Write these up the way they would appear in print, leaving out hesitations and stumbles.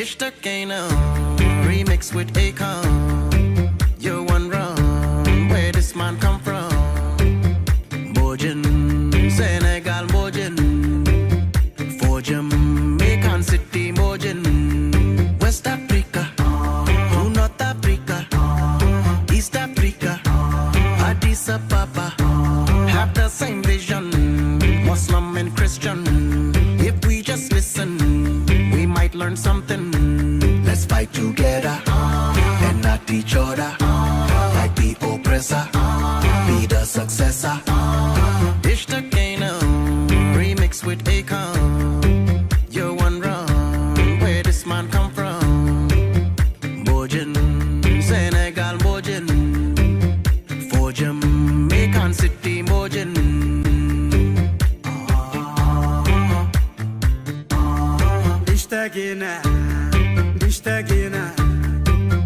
Ishtagana, remix with Akon. You're one wrong, where this man come from? Bojan, Senegal Bojan, for Jamaican City Bojan, West Africa, to North Africa, East Africa, Addis Ababa, have the same vision, Muslim and Christian. If we just listen, we might learn something. Let's fight together and not each other. Like the oppressor, be the successor. Ishtagana, remix with Akon. You're one wrong, where this man come from? Bojan, Senegal Bojan, for Jamaican City Bojan. Ishtagina,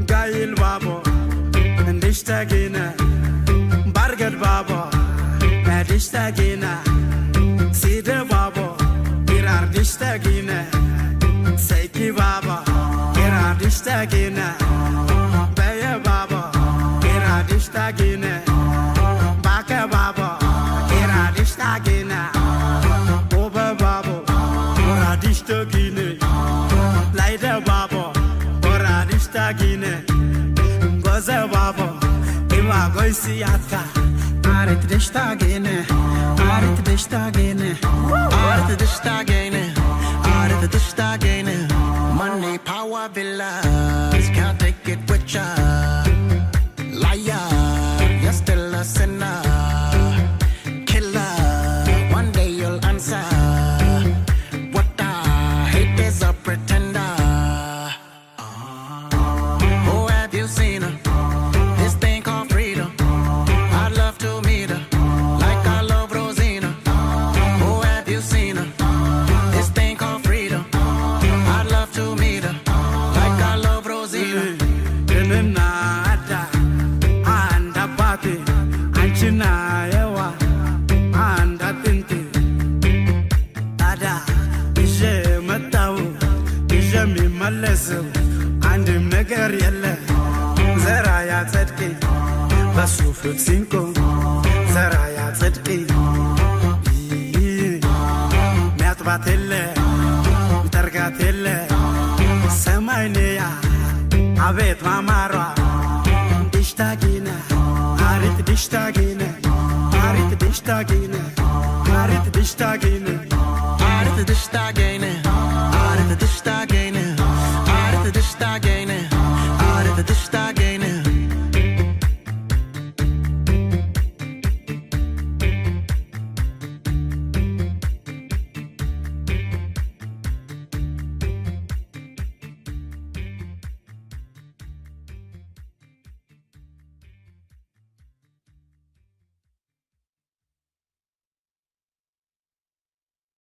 Gail Babo, and Ishtagina, Bargat Babo, and Ishtagina, Sida Babo, Irar Ishtagina, Seiki Baba, Irar Ishtagina, Baya Baba, Irar Ishtagina, Baka Baba, Irar Ishtagina, Oba Babo, Irar Ishtagina. Laida babo, ora dishtagine, goze babo, ima goisi yatka. Arit dishtagine, arit dishtagine, Arit Ishtagana, Arit Ishtagana. Money, power, villas, can't take it with ya. Liar, you're still a sinner. Killer, one day you'll answer. What I hate is a pretender. Oh, have you seen her? This thing called freedom. I'd love to meet her, like I love Rosina. Oh, have you seen her? This thing called freedom. I'd love to meet her, like I love Rosina. Nada, anda pati, anchina ewa, anda tinti. Ada, ije matau, ije mi malesu, andi megar yelle, zera ya tzedki, basu fruit cinco, zera ya tzedki. Met batille, targatille, semaine. Avet mamara, dishtagina, arit dishtagina, arit dishtagina, arit dishtagina, Arit Ishtagana, Arit Ishtagana, Arit Ishtagana, Arit Ishtagana.